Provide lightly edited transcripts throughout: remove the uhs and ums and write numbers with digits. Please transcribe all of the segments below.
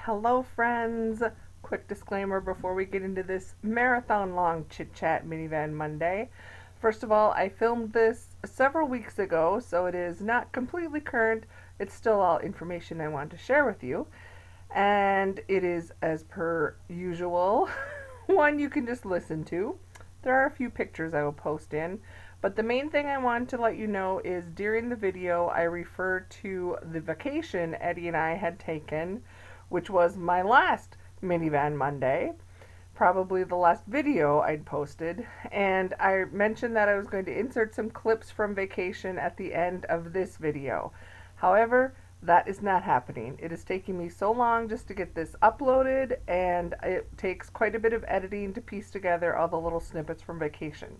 Hello, friends. Quick disclaimer before we get into this marathon long chit chat minivan Monday. First of all, I filmed this several weeks ago, so it is not completely current. It's still all information I want to share with you. And it is, as per usual, one you can just listen to. There are a few pictures I will post in, but the main thing I wanted to let you know is during the video I referred to the vacation Eddie and I had taken, which was my last minivan Monday, probably the last video I'd posted, and I mentioned that I was going to insert some clips from vacation at the end of this video. However, that is not happening. It is taking me so long just to get this uploaded, and it takes quite a bit of editing to piece together all the little snippets from vacation.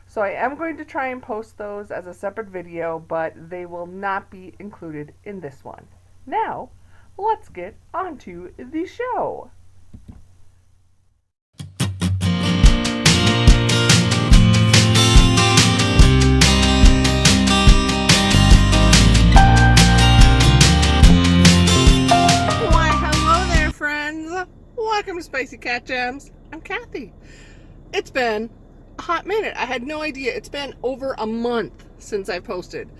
So I am going to try and post those as a separate video, but they will not be included in this one. Now, let's get onto the show. Why, hello there, friends. Welcome to Spicey Cat Jams. I'm Kathy. It's been a hot minute. I had no idea. It's been over a month since I posted,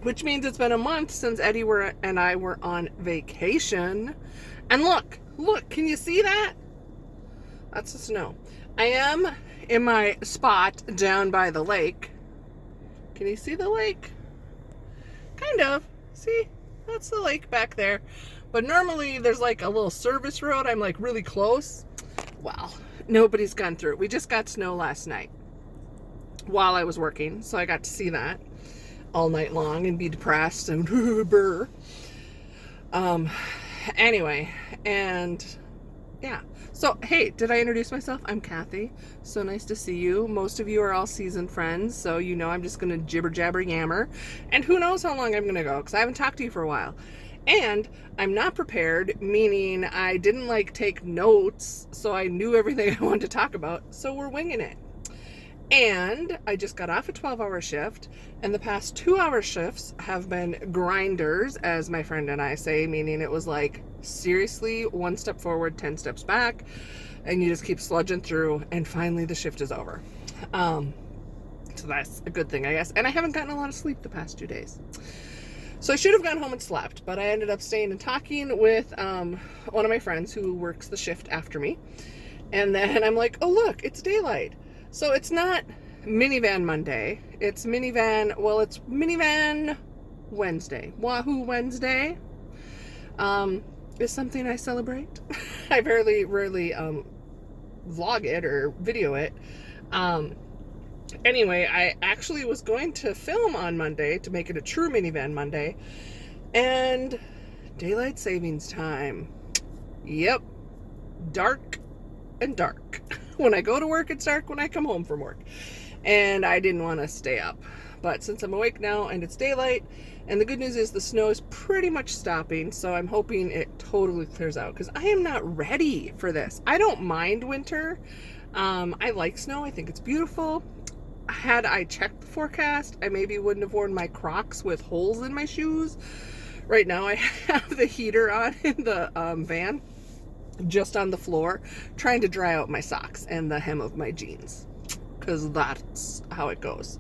which means it's been a month since Eddie and I were on vacation. And look, can you see that? That's the snow. I am in my spot down by the lake. Can you see the lake? Kind of. See? That's the lake back there. But normally there's like a little service road. I'm like really close. Well, nobody's gone through it. We just got snow last night while I was working, so I got to see that all night long and be depressed and brr. Anyway, and yeah. So, hey, did I introduce myself? I'm Kathy. So nice to see you. Most of you are all seasoned friends, so you know I'm just going to jibber jabber yammer. And who knows how long I'm going to go, because I haven't talked to you for a while. And I'm not prepared, meaning I didn't take notes, so I knew everything I wanted to talk about, so we're winging it. And I just got off a 12-hour shift, and the past 2-hour shifts have been grinders, as my friend and I say, meaning it was like, seriously, 1 step forward, 10 steps back, and you just keep sludging through, and finally the shift is over. So that's a good thing, I guess. And I haven't gotten a lot of sleep the past 2 days. So I should have gone home and slept, but I ended up staying and talking with one of my friends who works the shift after me. And then I'm like, oh look, it's daylight. So it's not MiniVan Monday. It's MiniVan, well, it's MiniVan Wednesday. Wahoo Wednesday is something I celebrate. I rarely vlog it or video it. Anyway, I actually was going to film on Monday to make it a true MiniVan Monday, and daylight savings time. Yep. Dark and dark. When I go to work, it's dark. When I come home from work. And I didn't want to stay up. But since I'm awake now and it's daylight, and the good news is the snow is pretty much stopping, so I'm hoping it totally clears out, because I am not ready for this. I don't mind winter. I like snow. I think it's beautiful. Had I checked the forecast, I maybe wouldn't have worn my Crocs with holes in my shoes. Right now I have the heater on in the van, just on the floor, trying to dry out my socks and the hem of my jeans, because that's how it goes.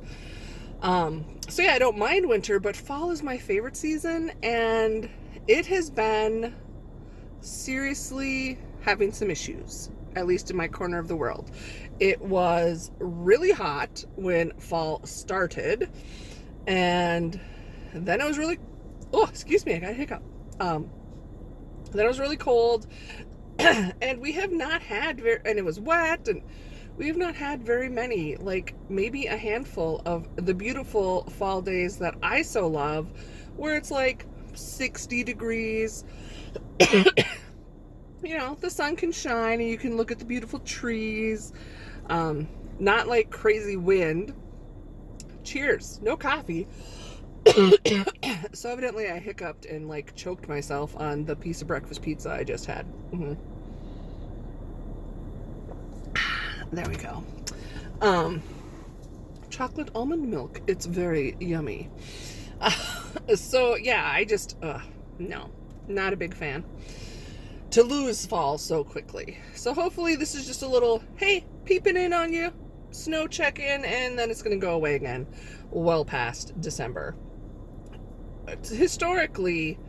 So yeah, I don't mind winter, but fall is my favorite season, and it has been seriously having some issues, at least in my corner of the world. It was really hot when fall started, and then it was really, oh, excuse me, I got a hiccup. Then it was really cold, and we have not had and it was wet, and we have not had very many, like maybe a handful of the beautiful fall days that I so love, where it's like 60 degrees. You know, the sun can shine and you can look at the beautiful trees. Not like crazy wind. Cheers. No coffee. So evidently I hiccuped and choked myself on the piece of breakfast pizza I just had. There we go. Chocolate almond milk. It's very yummy. So yeah, I just, no, not a big fan. to lose fall so quickly. So hopefully this is just a little, hey, peeping in on you, snow check-in, and then it's going to go away again well past December. Historically,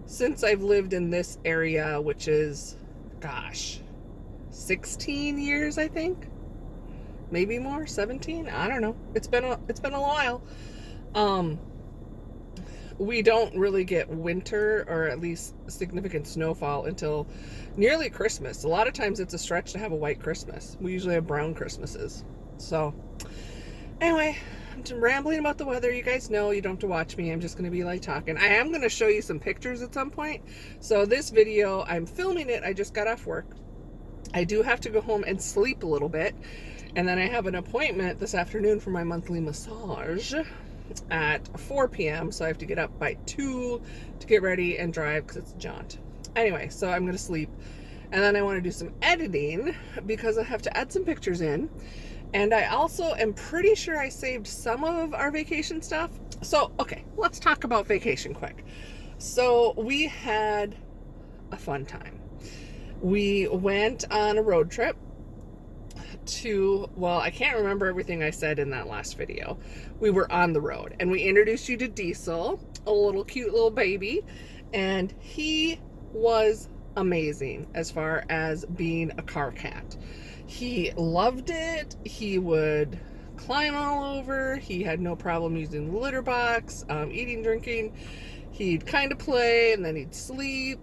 since I've lived in this area, which is, gosh, 16 years, I think, maybe more, 17, I don't know. It's been a while. We don't really get winter, or at least significant snowfall, until nearly Christmas. A lot of times it's a stretch to have a white Christmas. We usually have brown Christmases. So anyway, I'm rambling about the weather. You guys know you don't have to watch me. I'm just going to be like talking. I am going to show you some pictures at some point. So this video, I'm filming it. I just got off work. I do have to go home and sleep a little bit. And then I have an appointment this afternoon for my monthly massage at 4 p.m. So I have to get up by 2 to get ready and drive because it's a jaunt. Anyway, so I'm going to sleep. And then I want to do some editing because I have to add some pictures in. And I also am pretty sure I saved some of our vacation stuff. So, okay, let's talk about vacation quick. So we had a fun time. We went on a road trip to, well, I can't remember everything I said in that last video. We were on the road and we introduced you to Diesel, a little cute little baby, and he was amazing as far as being a car cat. He loved it. He would climb all over. He had no problem using the litter box, eating, drinking. He'd kind of play and then he'd sleep.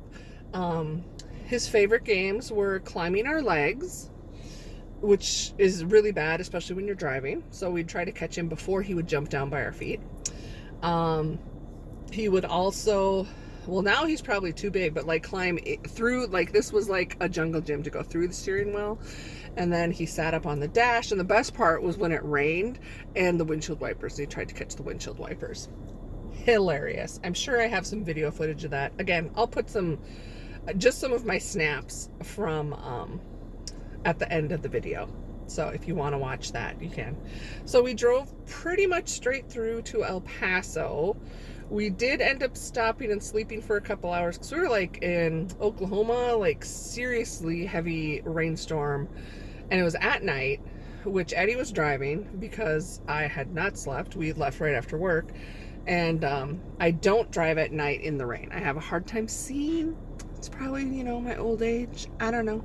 His favorite games were climbing our legs, which is really bad, especially when you're driving. So we'd try to catch him before he would jump down by our feet. He would also, well, now he's probably too big, but like climb through, like this was like a jungle gym to go through the steering wheel. And then he sat up on the dash. And the best part was when it rained and the windshield wipers. He tried to catch the windshield wipers. Hilarious. I'm sure I have some video footage of that. Again, I'll put just some of my snaps from, at the end of the video. So if you want to watch that, you can. So we drove pretty much straight through to El Paso. We did end up stopping and sleeping for a couple hours because we were like in Oklahoma, like seriously heavy rainstorm. And it was at night, which Eddie was driving because I had not slept. We had left right after work. And I don't drive at night in the rain. I have a hard time seeing. It's probably, you know, my old age. I don't know.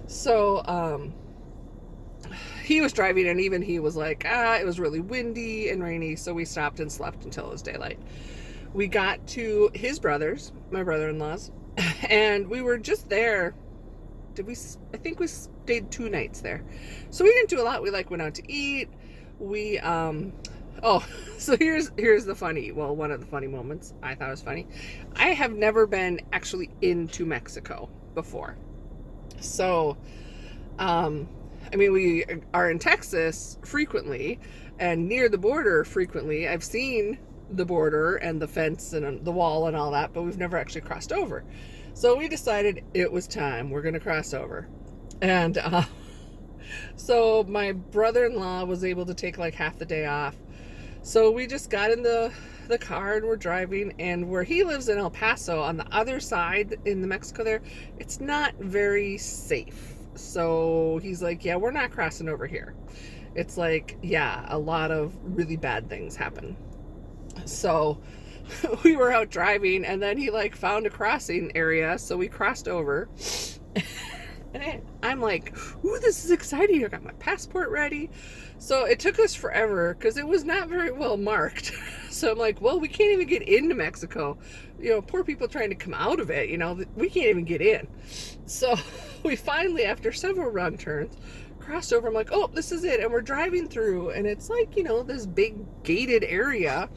So he was driving and even he was like, it was really windy and rainy. So we stopped and slept until it was daylight. We got to his brother's, my brother-in-law's, and we were just there. I think we stayed 2 nights there. So we didn't do a lot. We like went out to eat. We, so here's the funny, well, one of the funny moments I thought was funny. I have never been actually into Mexico before. So, I mean, we are in Texas frequently and near the border frequently. I've seen the border and the fence and the wall and all that, but we've never actually crossed over. So we decided it was time. We're going to cross over. And so my brother-in-law was able to take like half the day off. So we just got in the car and we're driving, and where he lives in El Paso on the other side in the Mexico there, it's not very safe. So he's like, yeah, we're not crossing over here. It's like, yeah, a lot of really bad things happen. So we were out driving and then he like found a crossing area. So we crossed over. And I'm like, ooh, this is exciting. I got my passport ready. So it took us forever because it was not very well marked. So I'm like, well, we can't even get into Mexico. You know, poor people trying to come out of it, you know, we can't even get in. So we finally, after several wrong turns, crossed over. I'm like, oh, this is it. And we're driving through and it's like, you know, this big gated area.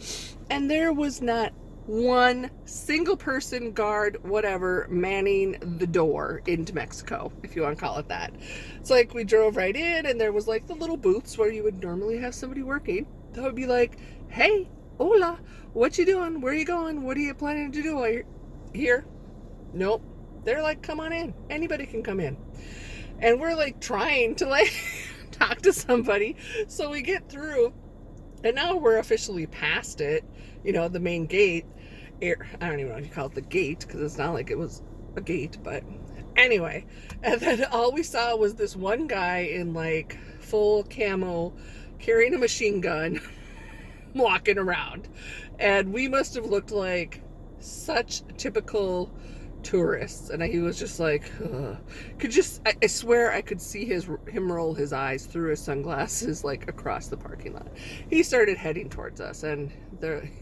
And there was not one single person, guard, whatever, manning the door into Mexico, if you want to call it that. It's like we drove right in and there was like the little booths where you would normally have somebody working. That would be like, hey, hola, what you doing? Where you going? What are you planning to do while you're here? Nope. They're like, come on in. Anybody can come in. And we're like trying to like talk to somebody. So we get through and now we're officially past it, you know, the main gate. I don't even know if you call it the gate because it's not like it was a gate, but anyway. And then all we saw was this one guy in like full camo carrying a machine gun walking around. And we must have looked like such typical tourists. And he was just like, ugh. I swear I could see him roll his eyes through his sunglasses like across the parking lot. He started heading towards us, and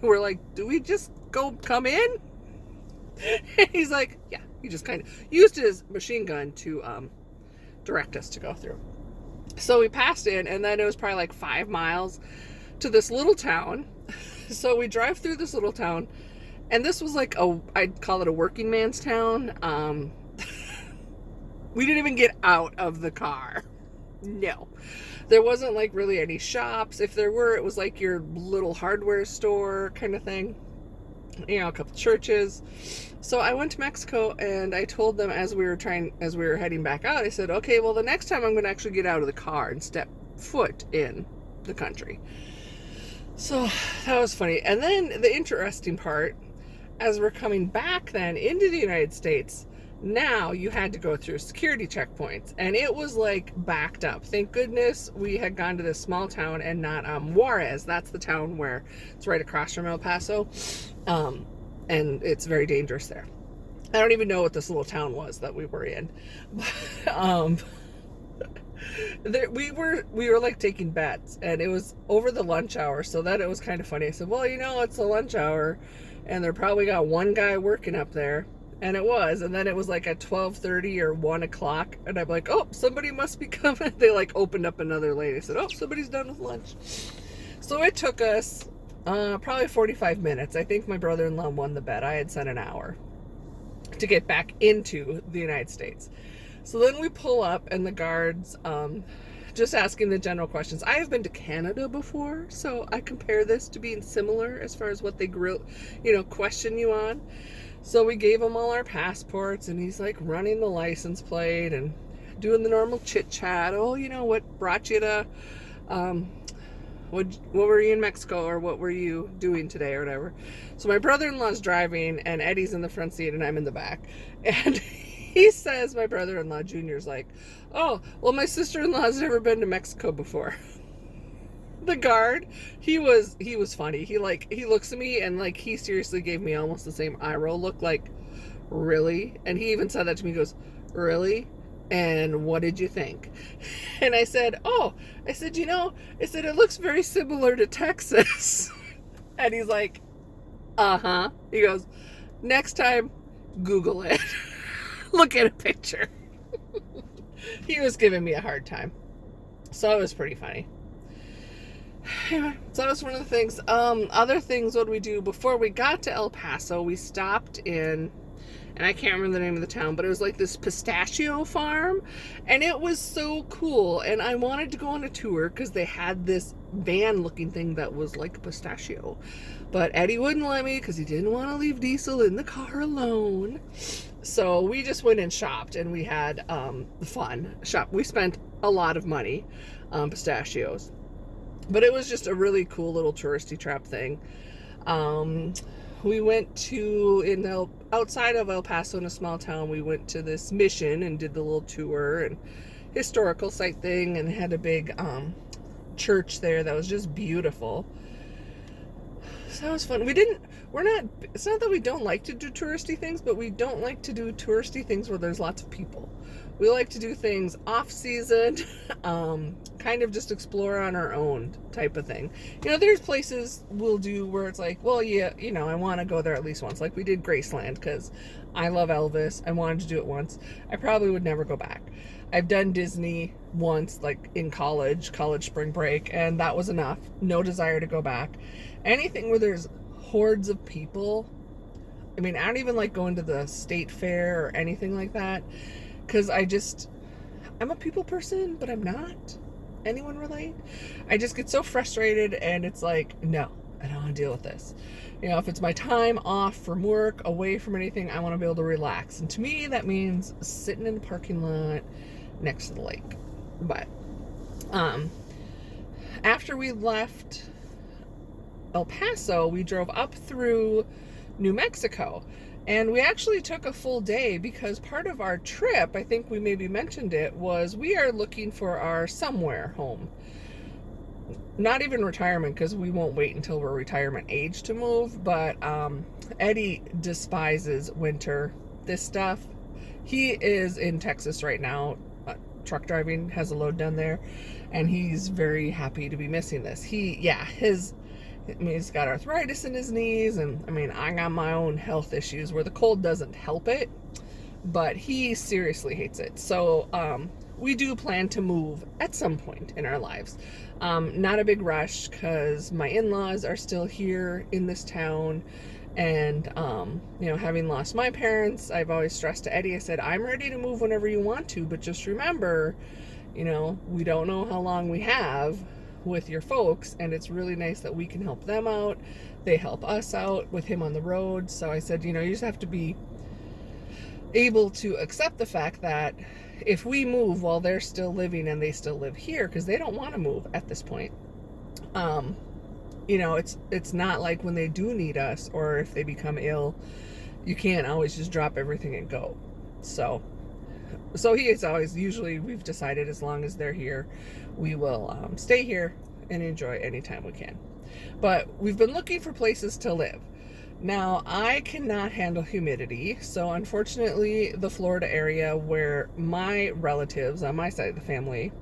we're like, do we just come in? And he's like, yeah. He just kind of used his machine gun to direct us to go through. So we passed in, and then it was probably like 5 miles to this little town. So we drive through this little town, and this was like I'd call it a working man's town. We didn't even get out of the car. No. There wasn't like really any shops. If there were, it was like your little hardware store kind of thing. You know, a couple churches. So I went to Mexico, and I told them as we were heading back out, I said, okay, well, the next time I'm going to actually get out of the car and step foot in the country. So that was funny. And then the interesting part, as we're coming back then into the United States, now you had to go through security checkpoints, and it was like backed up. Thank goodness we had gone to this small town and not Juarez. That's the town where it's right across from El Paso, and it's very dangerous there. I don't even know what this little town was that we were in. We were like taking bets, and it was over the lunch hour, so that it was kind of funny. I said, well, you know, it's the lunch hour, and they're probably got one guy working up there. And it was, and then it was like at 12:30 or 1 o'clock, and I'm like, oh, somebody must be coming. They like opened up another lane. I said, oh, somebody's done with lunch. So it took us probably 45 minutes. I think my brother-in-law won the bet. I had said an hour to get back into the United States. So then we pull up, and the guards just asking the general questions. I have been to Canada before, so I compare this to being similar as far as what they question you on. So we gave him all our passports, and he's like running the license plate and doing the normal chit chat. Oh, you know, what brought you to, what were you in Mexico, or what were you doing today, or whatever. So my brother-in-law's driving, and Eddie's in the front seat, and I'm in the back. And he says, my brother-in-law Junior's like, oh, well, my sister-in-law's never been to Mexico before. The guard, he was funny. He looks at me, and like he seriously gave me almost the same eye roll look, like, really? And he even said that to me. He goes, really? And what did you think? And I said, you know, it looks very similar to Texas. And he's like, uh-huh. He goes, next time, Google it. Look at a picture. He was giving me a hard time. So it was pretty funny. Anyway, so that was one of the things. Other things, what did we do? Before we got to El Paso, we stopped in, and I can't remember the name of the town, but it was like this pistachio farm, and it was so cool, and I wanted to go on a tour because they had this van looking thing that was like a pistachio, but Eddie wouldn't let me because he didn't want to leave Diesel in the car alone. So we just went and shopped, and we had the fun shop. We spent a lot of money on pistachios. But it was just a really cool little touristy trap thing. We went to, outside of El Paso, in a small town, we went to this mission and did the little tour and historical site thing, and had a big church there that was just beautiful. So that was fun. It's not that we don't like to do touristy things, but we don't like to do touristy things where there's lots of people. We like to do things off season, kind of just explore on our own type of thing. You know, there's places we'll do where it's like, well, yeah, you know, I want to go there at least once. Like we did Graceland because I love Elvis. I wanted to do it once. I probably would never go back. I've done Disney once, like in college spring break, and that was enough. No desire to go back. Anything where there's hordes of people. I mean, I don't even like going to the state fair or anything like that. Because I'm a people person, but I'm not. Anyone relate? I just get so frustrated, and it's like, no, I don't want to deal with this. You know, if it's my time off from work, away from anything, I want to be able to relax. And to me, that means sitting in the parking lot next to the lake. But after we left El Paso, we drove up through New Mexico. And we actually took a full day because part of our trip, I think we maybe mentioned it, was we are looking for our somewhere home. Not even retirement, because we won't wait until we're retirement age to move, but Eddie despises winter. This stuff, he is in Texas right now, truck driving, has a load done there, and he's very happy to be missing this. He's got arthritis in his knees, and I got my own health issues where the cold doesn't help it, but he seriously hates it. So we do plan to move at some point in our lives. Not a big rush, because my in-laws are still here in this town, and having lost my parents, I've always stressed to Eddie, I said, I'm ready to move whenever you want to, but just remember, we don't know how long we have with your folks, and it's really nice that we can help them out. They help us out with him on the road. So I said, you just have to be able to accept the fact that if we move while they're still living and they still live here, because they don't want to move at this point, it's not like when they do need us, or if they become ill, you can't always just drop everything and go. So he is always, usually we've decided as long as they're here, we will stay here and enjoy anytime we can. But we've been looking for places to live. Now, I cannot handle humidity, so unfortunately the Florida area where my relatives on my side of the family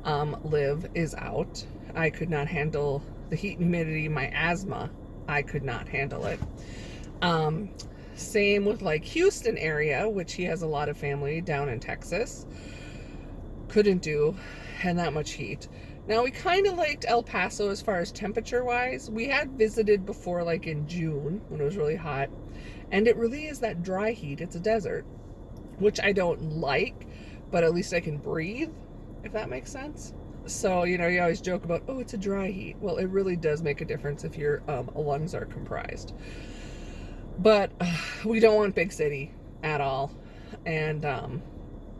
live is out. I could not handle the heat and humidity. My asthma, I could not handle it. Same with like Houston area, which he has a lot of family down in Texas. Couldn't do, and that much heat. Now, we kind of liked El Paso as far as temperature wise. We had visited before, like in June when it was really hot, and it really is that dry heat. It's a desert, which I don't like, but at least I can breathe, if that makes sense. So, you always joke about, oh, it's a dry heat. Well, it really does make a difference if your lungs are comprised. But we don't want big city at all. And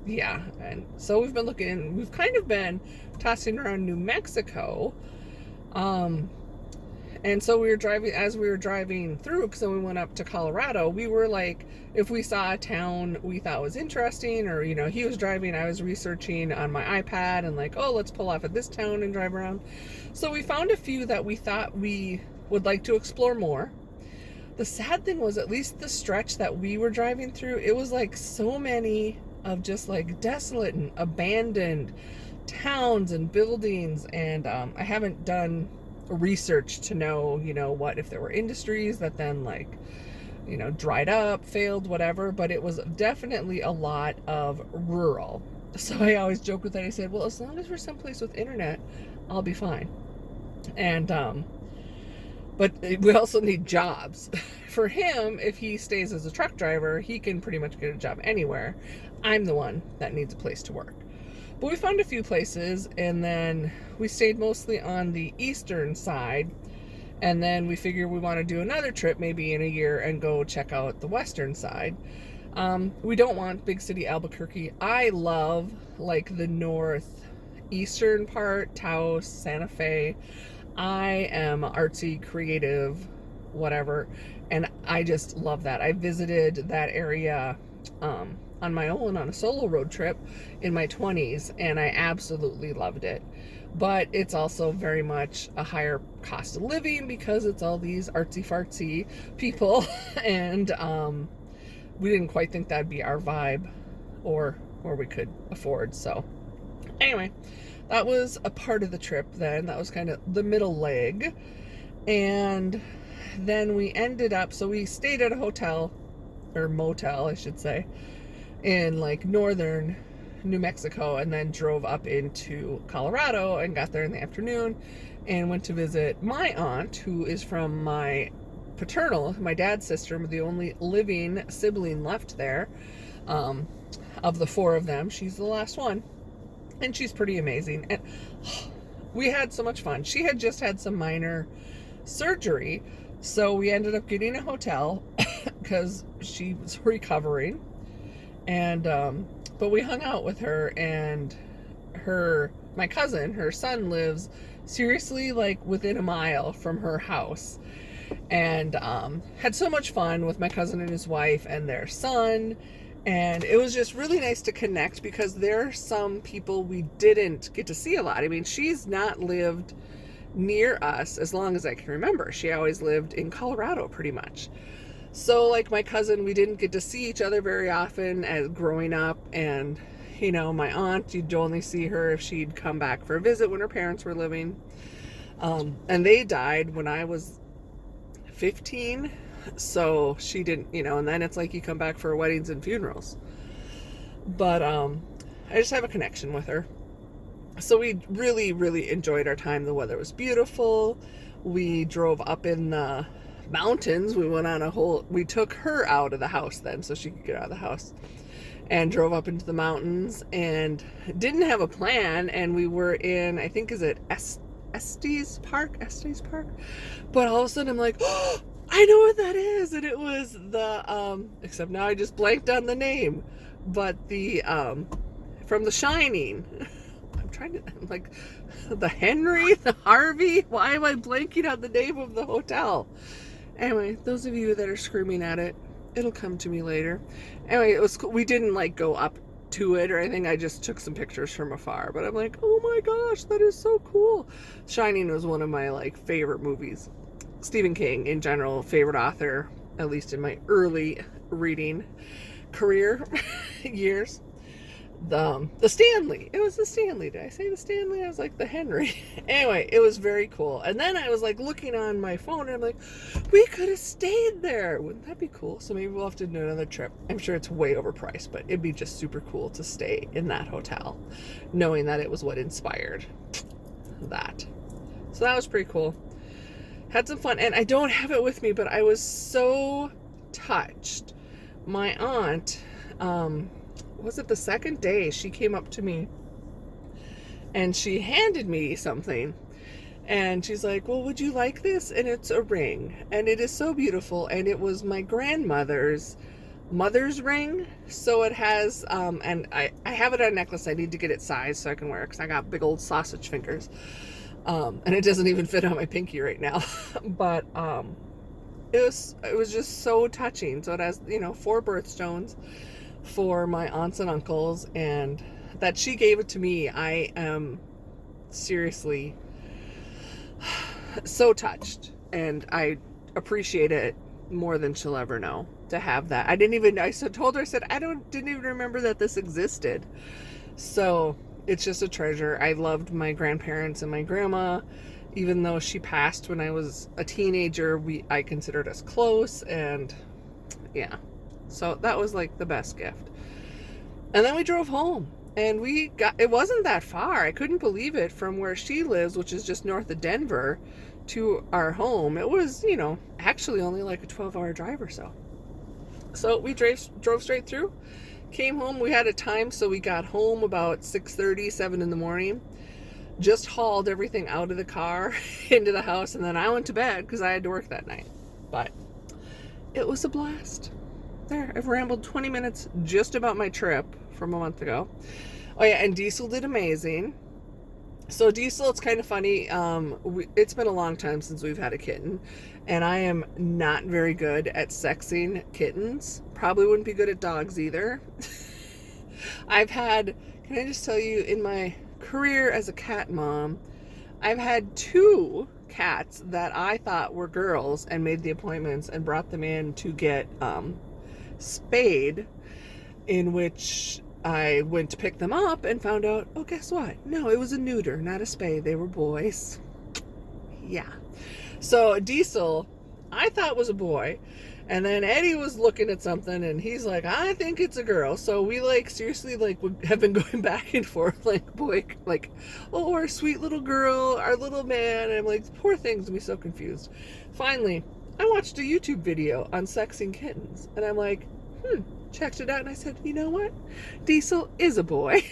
and so we've been looking, we've kind of been tossing around New Mexico. And so as we were driving through, because then we went up to Colorado, we were like, if we saw a town we thought was interesting, or, he was driving, I was researching on my iPad, and like, oh, let's pull off at this town and drive around. So we found a few that we thought we would like to explore more. The sad thing was, at least the stretch that we were driving through, it was like so many of just like desolate and abandoned towns and buildings, and I haven't done research to know, what if there were industries that then like, dried up, failed, whatever, but it was definitely a lot of rural. So I always joke with that. I said, well, as long as we're someplace with internet, I'll be fine. And but we also need jobs. For him, if he stays as a truck driver, he can pretty much get a job anywhere. I'm the one that needs a place to work. But we found a few places, and then we stayed mostly on the eastern side, and then we figured we want to do another trip maybe in a year and go check out the western side. We don't want big city Albuquerque. I love like the northeastern part, Taos, Santa Fe. I am artsy, creative, whatever, and I just love that. I visited that area on my own on a solo road trip in my 20s, and I absolutely loved it. But it's also very much a higher cost of living because it's all these artsy-fartsy people, and we didn't quite think that'd be our vibe or we could afford. So anyway, that was a part of the trip then. That was kind of the middle leg. And then we ended up, so we stayed at a hotel, or motel, I should say, in like northern New Mexico, and then drove up into Colorado and got there in the afternoon and went to visit my aunt, who is from my dad's sister, the only living sibling left there. Of the four of them, she's the last one. And she's pretty amazing. And we had so much fun. She had just had some minor surgery, so we ended up getting a hotel because she was recovering. And but we hung out with her, and my cousin, her son, lives seriously like within a mile from her house. and had so much fun with my cousin and his wife and their son. And it was just really nice to connect because there are some people we didn't get to see a lot. I mean, she's not lived near us as long as I can remember. She always lived in Colorado pretty much. So like my cousin, we didn't get to see each other very often as growing up. And, you know, my aunt, you'd only see her if she'd come back for a visit when her parents were living. And they died when I was 15. So she didn't, you know, and then it's like you come back for weddings and funerals. But I just have a connection with her. So we really, really enjoyed our time. The weather was beautiful. We drove up in the mountains. We went on we took her out of the house then so she could get out of the house, and drove up into the mountains and didn't have a plan. And we were in, I think, is it Estes Park? But all of a sudden I'm like, oh, I know what that is. And it was the, except now I just blanked on the name, but the, from The Shining. I'm like, the Henry, the Harvey. Why am I blanking on the name of the hotel? Anyway, those of you that are screaming at it, it'll come to me later. Anyway, it was cool. We didn't like go up to it or anything. I just took some pictures from afar. But I'm like, oh my gosh, that is so cool. Shining was one of my like favorite movies. Stephen King in general, favorite author, at least in my early reading career years. The Stanley. It was the Stanley. Did I say the Stanley? I was like the Henry. Anyway, it was very cool. And then I was like looking on my phone and I'm like, we could have stayed there. Wouldn't that be cool? So maybe we'll have to do another trip. I'm sure it's way overpriced, but it'd be just super cool to stay in that hotel, knowing that it was what inspired that. So that was pretty cool. Had some fun. And I don't have it with me, but I was so touched. My aunt, was it the second day, she came up to me and she handed me something, and she's like, well, would you like this? And it's a ring, and it is so beautiful, and it was my grandmother's mother's ring. So it has and I have it on a necklace. I need to get it sized so I can wear it because I got big old sausage fingers, and it doesn't even fit on my pinky right now. But it was just so touching. So it has, you know, 4 birthstones for my aunts and uncles, and that she gave it to me. I am seriously so touched, and I appreciate it more than she'll ever know to have that. I told her, I said, didn't even remember that this existed. So it's just a treasure. I loved my grandparents and my grandma. Even though she passed when I was a teenager, I considered us close, and yeah. So that was like the best gift. And then we drove home, and it wasn't that far. I couldn't believe it, from where she lives, which is just north of Denver, to our home. It was, you know, actually only like a 12-hour drive or so. So we drove straight through, came home. We had a time, so we got home about 6:30, 7 in the morning. Just hauled everything out of the car into the house, and then I went to bed because I had to work that night. But it was a blast. There, I've rambled 20 minutes just about my trip from a month ago. Oh yeah, and Diesel did amazing. So Diesel, it's kind of funny. It's been a long time since we've had a kitten, and I am not very good at sexing kittens. Probably wouldn't be good at dogs either. Can I just tell you, in my career as a cat mom, I've had 2 cats that I thought were girls and made the appointments and brought them in to get spayed, in which I went to pick them up and found out, oh, guess what? No, it was a neuter, not a spay. They were boys. Yeah. So Diesel, I thought was a boy. And then Eddie was looking at something, and he's like, I think it's a girl. So we like seriously like have been going back and forth, like, boy, like, oh, our sweet little girl, our little man. And I'm like, poor things, to be so confused. Finally, I watched a YouTube video on sexing kittens, and I'm like, checked it out, and I said, you know what? Diesel is a boy.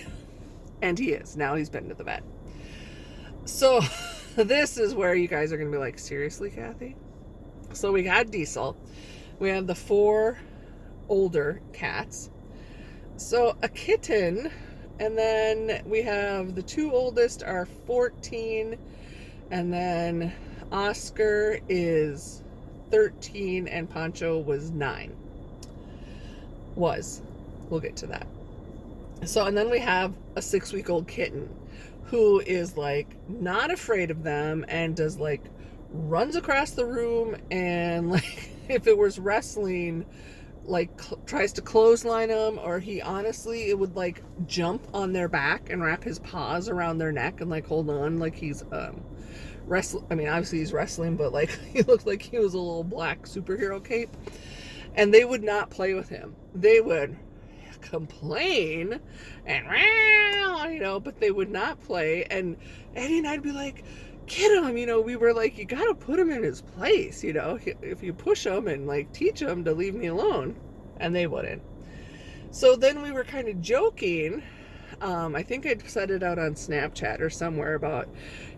And he is. Now he's been to the vet. So this is where you guys are going to be like, seriously, Kathy? So we got Diesel. We have the 4 older cats. So a kitten, and then we have the 2 oldest are 14, and then Oscar is 13 and Poncho was 9. We'll get to that. So, and then we have a 6-week-old kitten who is like not afraid of them and does like runs across the room, and like if it was wrestling, like tries to clothesline them, or he honestly, it would like jump on their back and wrap his paws around their neck and like hold on like he's wrestling. I mean, obviously he's wrestling, but like he looked like he was a little black superhero cape. And they would not play with him. They would complain and, you know, but they would not play. And Eddie and I'd be like, get him, you know, we were like, you got to put him in his place, you know, if you push him and like teach him to leave me alone. And they wouldn't. So then we were kind of joking. I think I'd set it out on Snapchat or somewhere about,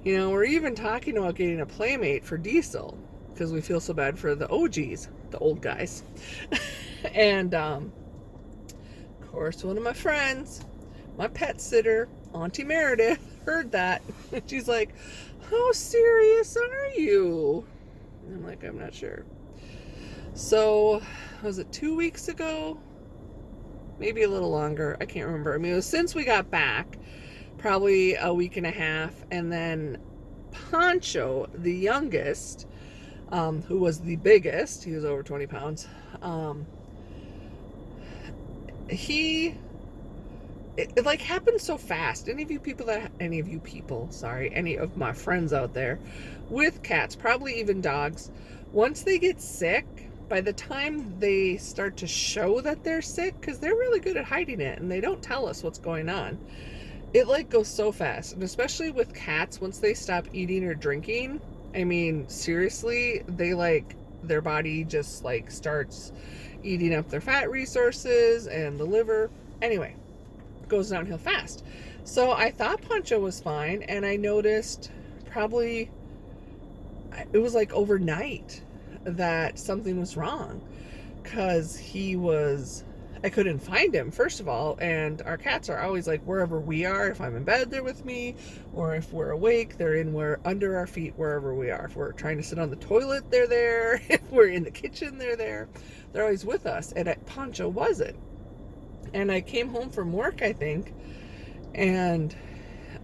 you know, we're even talking about getting a playmate for Diesel because we feel so bad for the OGs, the old guys. And of course, one of my friends, my pet sitter, Auntie Meredith, heard that. And she's like, how serious are you? And I'm like, I'm not sure. So, was it 2 weeks ago? Maybe a little longer. I can't remember. I mean, it was since we got back, probably a week and a half. And then Poncho, the youngest, who was the biggest, he was over 20 pounds. It like happened so fast. Any of my friends out there with cats, probably even dogs, once they get sick, by the time they start to show that they're sick, because they're really good at hiding it and they don't tell us what's going on, it like goes so fast. And especially with cats, once they stop eating or drinking, I mean, seriously, they like, their body just like starts eating up their fat resources and the liver. Anyway, it goes downhill fast. So I thought Poncho was fine, and I noticed probably, it was like overnight, that something was wrong, because I couldn't find him, first of all, and our cats are always like wherever we are. If I'm in bed, they're with me, or if we're awake, they're under our feet, wherever we are. If we're trying to sit on the toilet, they're there. If we're in the kitchen, they're there. They're always with us, and Poncho wasn't. And I came home from work, I think, and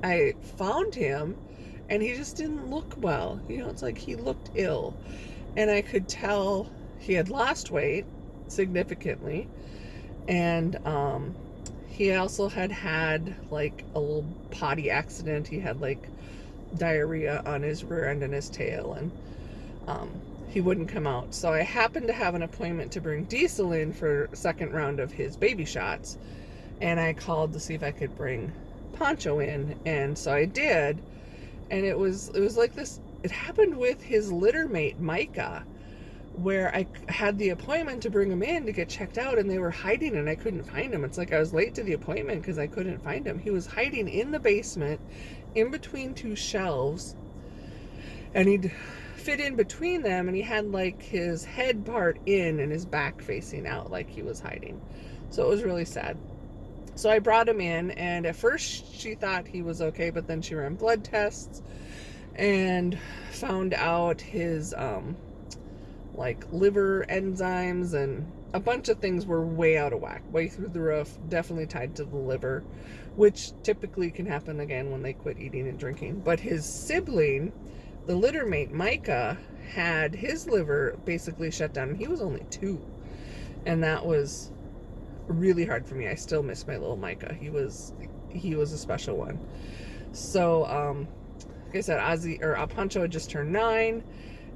I found him, and he just didn't look well. You know, it's like he looked ill. And I could tell he had lost weight significantly. And he also had like a little potty accident. He had like diarrhea on his rear end and his tail. And he wouldn't come out. So I happened to have an appointment to bring Diesel in for a second round of his baby shots. And I called to see if I could bring Poncho in. And so I did. And it was like this. It happened with his litter mate, Micah, where I had the appointment to bring him in to get checked out, and they were hiding, and I couldn't find him. It's like I was late to the appointment because I couldn't find him. He was hiding in the basement, in between 2 shelves, and he'd fit in between them, and he had like his head part in and his back facing out like he was hiding. So it was really sad. So I brought him in, and at first she thought he was okay, but then she ran blood tests and found out his like liver enzymes and a bunch of things were way out of whack, way through the roof, definitely tied to the liver, which typically can happen again when they quit eating and drinking. But his sibling, the litter mate Micah, had his liver basically shut down, and he was only 2, and that was really hard for me. I still miss my little Micah. He was a special one. So like I said, Poncho had just turned 9,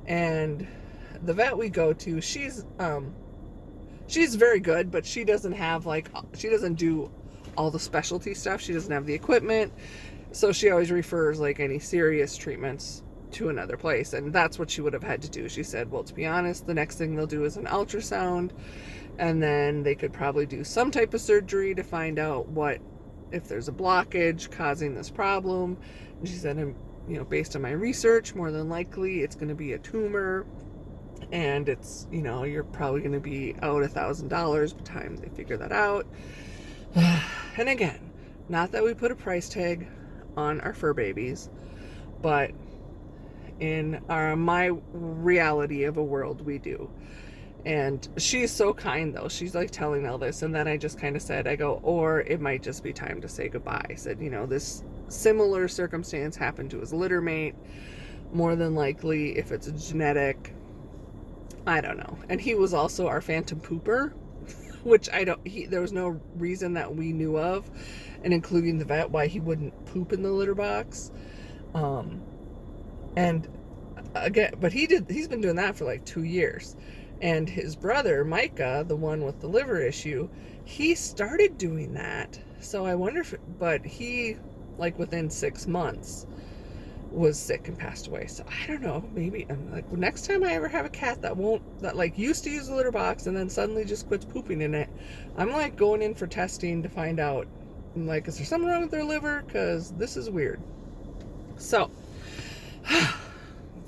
and the vet we go to, she's very good, but she doesn't do all the specialty stuff. She doesn't have the equipment, so she always refers like any serious treatments to another place, and that's what she would have had to do. She said, well, to be honest, the next thing they'll do is an ultrasound, and then they could probably do some type of surgery to find out if there's a blockage causing this problem. And she said, based on my research, more than likely it's going to be a tumor, and it's, you're probably going to be out $1,000 by the time they figure that out. And again, not that we put a price tag on our fur babies, but in my reality of a world we do. And she's so kind, though. She's like telling all this. And then I just kind of said, I go, or it might just be time to say goodbye. I said, this similar circumstance happened to his litter mate. More than likely, if it's a genetic, I don't know. And he was also our phantom pooper, which there was no reason that we knew of, and including the vet, why he wouldn't poop in the litter box. And again, but he's been doing that for like 2 years. And his brother, Micah, the one with the liver issue, he started doing that. So I wonder but he, like within 6 months, was sick and passed away. So I don't know, maybe I'm like, next time I ever have a cat that like used to use the litter box and then suddenly just quits pooping in it, I'm like going in for testing to find out, I'm like, is there something wrong with their liver? Because this is weird. So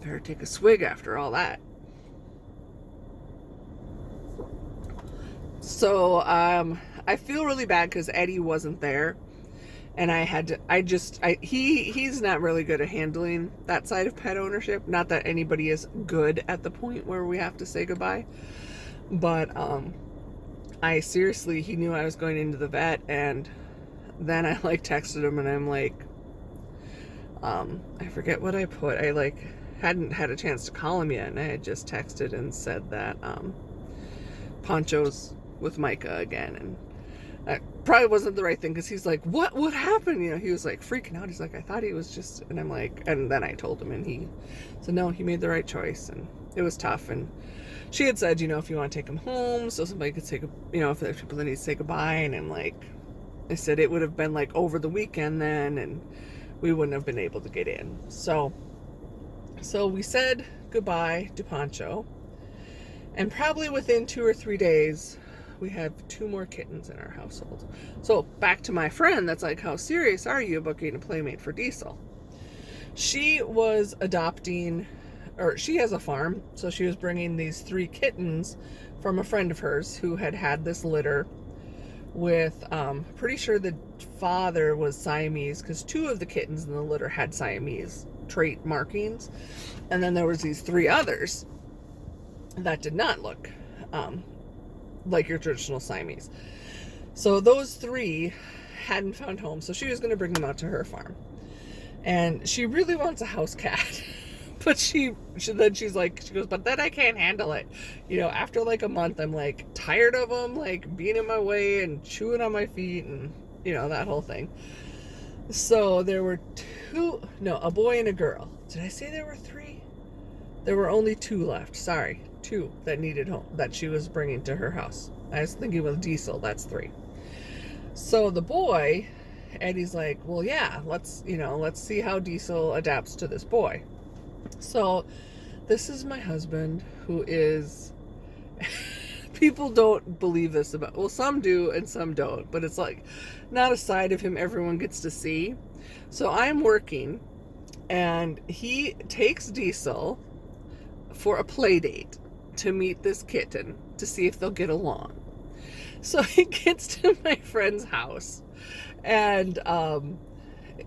better take a swig after all that. So I feel really bad because Eddie wasn't there, and he's not really good at handling that side of pet ownership. Not that anybody is good at the point where we have to say goodbye, but he knew I was going into the vet, and then I like texted him and I'm like, I forget what I put. I like hadn't had a chance to call him yet, and I had just texted and said that Poncho's with Micah again, and that probably wasn't the right thing, because he's like, what happened? He was like freaking out. He's like, I thought he was just, and I'm like, and then I told him, and he said no, he made the right choice. And it was tough. And she had said, if you want to take him home so somebody could say, if there's people that need to say goodbye. And I'm like, I said it would have been like over the weekend then, and we wouldn't have been able to get in. So we said goodbye to Poncho, and probably within 2 or 3 days we have 2 more kittens in our household. So back to my friend that's like, how serious are you about getting a playmate for Diesel? She was adopting, or she has a farm, so she was bringing these 3 kittens from a friend of hers who had this litter with, pretty sure the father was Siamese, because 2 of the kittens in the litter had Siamese trait markings, and then there was these 3 others that did not look like your traditional Siamese. So those 3 hadn't found homes, so she was going to bring them out to her farm. And she really wants a house cat. But she goes, but then I can't handle it. After like a month, I'm like tired of them, like being in my way and chewing on my feet and, that whole thing. So there were a boy and a girl. Did I say there were 3? There were only 2 left. Sorry. 2 that needed home, that she was bringing to her house. I was thinking with Diesel, that's 3. So the boy, Eddie's like, well, yeah, let's see how Diesel adapts to this boy. So this is my husband, who is, people don't believe this about, well, some do and some don't, but it's like not a side of him everyone gets to see. So I'm working, and he takes Diesel for a play date to meet this kitten to see if they'll get along. So he gets to my friend's house, and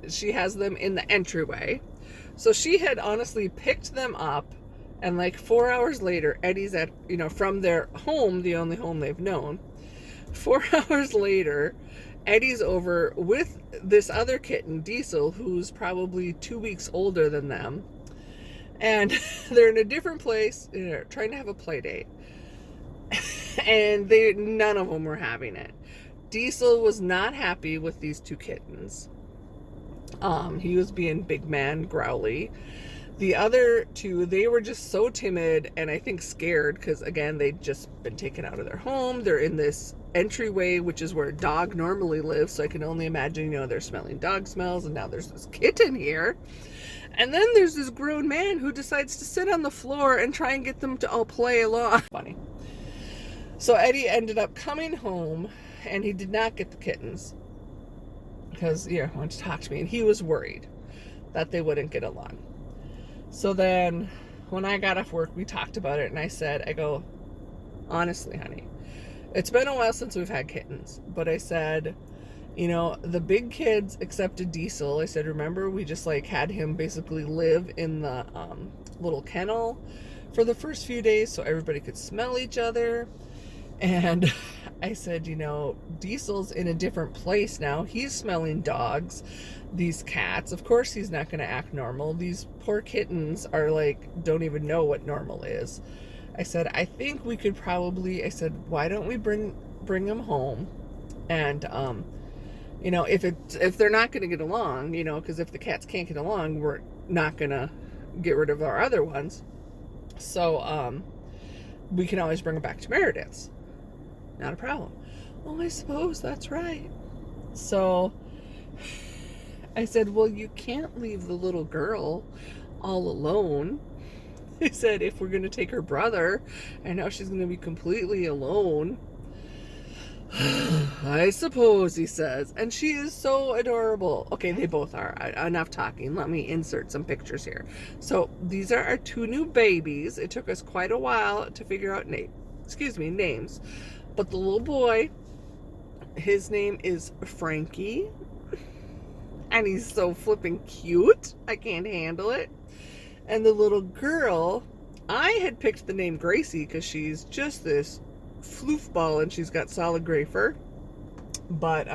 she has them in the entryway. So she had honestly picked them up, and like 4 hours later, Eddie's at, from their home, the only home they've known. 4 hours later, Eddie's over with this other kitten, Diesel, who's probably 2 weeks older than them. And they're in a different place, trying to have a play date. And none of them were having it. Diesel was not happy with these 2 kittens. He was being big man growly. The other 2, they were just so timid and I think scared, because again, they'd just been taken out of their home. They're in this entryway, which is where a dog normally lives. So I can only imagine, they're smelling dog smells, and now there's this kitten here. And then there's this grown man who decides to sit on the floor and try and get them to all play along. Funny. So Eddie ended up coming home, and he did not get the kittens because he wanted to talk to me, and he was worried that they wouldn't get along. So then when I got off work, we talked about it, and I go, honestly, honey, it's been a while since we've had kittens, but I said, You know, the big kids accepted Diesel. I said, remember, we just like had him basically live in the little kennel for the first few days so everybody could smell each other. And I said, you know, Diesel's in a different place now. He's smelling dogs, these cats. Of course he's not going to act normal. These poor kittens are like, don't even know what normal is. I said, I think we could probably, I said, why don't we bring him home? And, you know, if they're not going to get along, you know, because if the cats can't get along, we're not going to get rid of our other ones. So, we can always bring them back to Meredith's. Not a problem. Well, I suppose that's right. So I said, well, you can't leave the little girl all alone. I said, if we're going to take her brother, and now she's going to be completely alone. I suppose, he says. And she is so adorable. Okay, they both are. Enough talking. Let me insert some pictures here. So these are our two new babies. It took us quite a while to figure out names. But the little boy, his name is Frankie. And he's so flipping cute. I can't handle it. And the little girl, I had picked the name Gracie because she's just this floofball and she's got solid gray fur. But,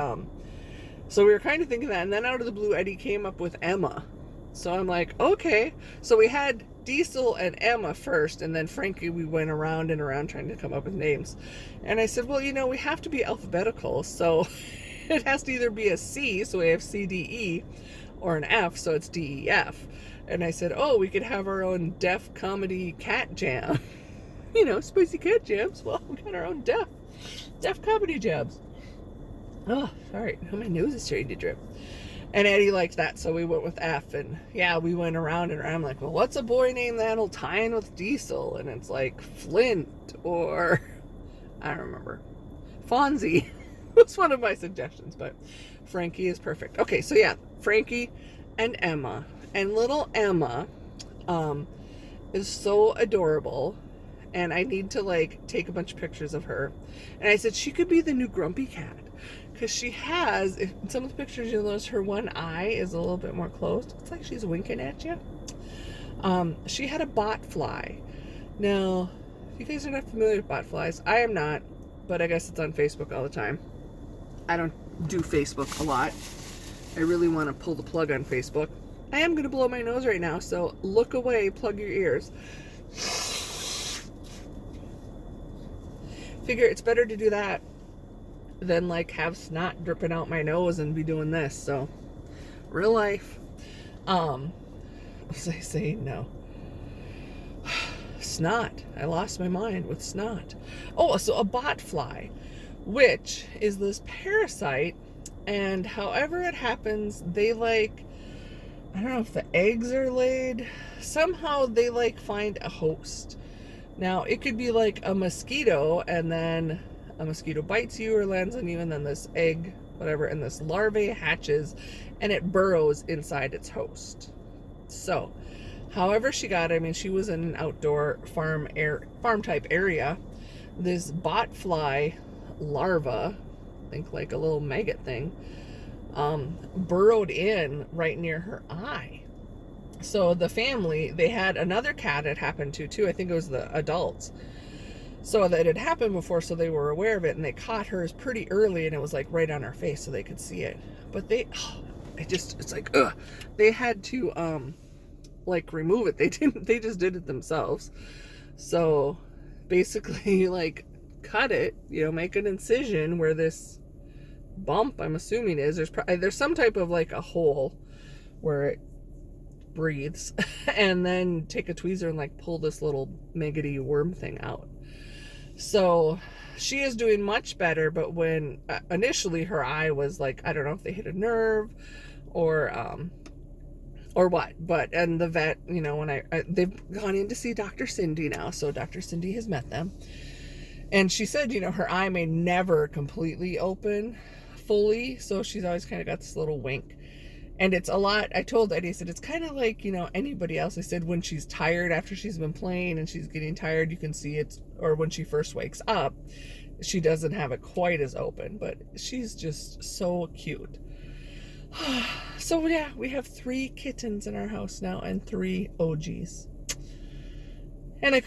so we were kind of thinking that. And then out of the blue, Eddie came up with Emma. So I'm like, okay. So we had Diesel and Emma first, and then Frankie, we went around and around trying to come up with names. And I said, well, you know, we have to be alphabetical, so it has to either be a C, so we have C, D, E, or an F, so it's D, E, F. And I said, oh, we could have our own deaf comedy cat jam. You know, Spicey Cat Jams. Well, we got our own deaf comedy jams. Oh, sorry, now my nose is starting to drip. And Eddie liked that, so we went with F. And yeah, we went around and around. I'm like, well, what's a boy name that'll tie in with Diesel? And it's like Flint or, I don't remember, Fonzie was one of my suggestions, but Frankie is perfect. Okay, so yeah, Frankie and Emma. And little Emma is so adorable. And I need to like take a bunch of pictures of her. And I said she could be the new Grumpy Cat. Because she has, in some of the pictures you'll notice her one eye is a little bit more closed. It's like she's winking at you. She had a bot fly. Now, if you guys are not familiar with bot flies, I am not, but I guess it's on Facebook all the time. I don't do Facebook a lot. I really want to pull the plug on Facebook. I am going to blow my nose right now, so look away, plug your ears. Figure it's better to do that than like have snot dripping out my nose and be doing this. So real life, as I say, no. Snot. I lost my mind with snot. Oh, so a bot fly, which is this parasite, and however it happens, they like, I don't know if the eggs are laid, somehow they like find a host. Now it could be like a mosquito, and then a mosquito bites you or lands on you, and then this egg, whatever, and this larvae hatches and it burrows inside its host. So however she got it, I mean, she was in an outdoor farm type area. This bot fly larva, think like a little maggot thing, burrowed in right near her eye. So the family, they had another cat it happened to too. I think it was the adults. So that it had happened before, so they were aware of it, and they caught hers pretty early, and it was like right on her face, so they could see it. But it's like, ugh. They had to like remove it. They just did it themselves. So basically, like, cut it, you know, make an incision where this bump, I'm assuming, is. There's some type of like a hole where it breathes, and then take a tweezer and like pull this little maggoty worm thing out. So she is doing much better, but when initially her eye was like, I don't know if they hit a nerve or what, and the vet, you know, when they've gone in to see Dr. Cindy now, so Dr. Cindy has met them, and she said, you know, her eye may never completely open fully, so she's always kind of got this little wink. And it's a lot. I told Eddie, I said, it's kind of like, you know, anybody else. I said, when she's tired after she's been playing and she's getting tired, you can see it, or when she first wakes up, She doesn't have it quite as open, but she's just so cute. So yeah, we have 3 kittens in our house now and 3 OGs. And I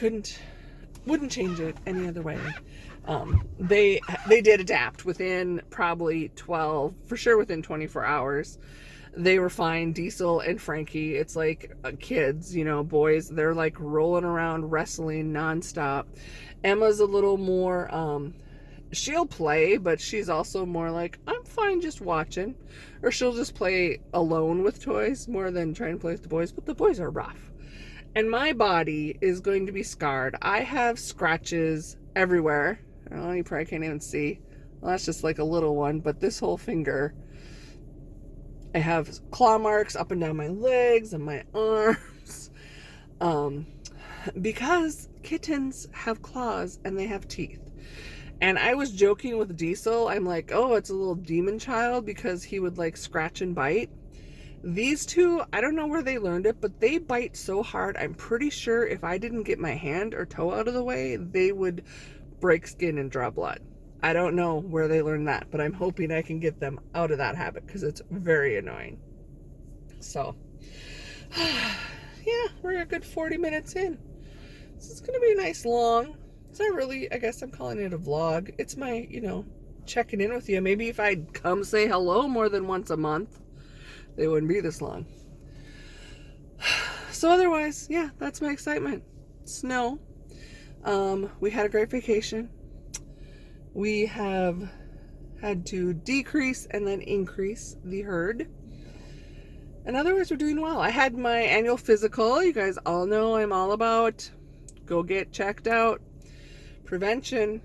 wouldn't change it any other way. They did adapt within probably 12, for sure within 24 hours. They were fine. Diesel and Frankie, it's like kids, you know, boys, they're like rolling around, wrestling nonstop. Emma's a little more, she'll play, but she's also more like, I'm fine just watching. Or she'll just play alone with toys more than trying to play with the boys, but the boys are rough. And my body is going to be scarred. I have scratches everywhere. Oh, you probably can't even see. Well, that's just like a little one, but this whole finger, I have claw marks up and down my legs and my arms. Because kittens have claws and they have teeth. And I was joking with Diesel. I'm like, oh, it's a little demon child because he would like scratch and bite. These 2, I don't know where they learned it, but they bite so hard. I'm pretty sure if I didn't get my hand or toe out of the way, they would break skin and draw blood. I don't know where they learned that, but I'm hoping I can get them out of that habit because it's very annoying. So, yeah, we're a good 40 minutes in. So it's going to be a nice long, it's not really, I guess I'm calling it a vlog. It's my, you know, checking in with you. Maybe if I'd come say hello more than once a month, they wouldn't be this long. So otherwise, yeah, that's my excitement. Snow. We had a great vacation. We have had to decrease and then increase the herd. And otherwise, we're doing well. I had my annual physical. You guys all know I'm all about go get checked out. Prevention.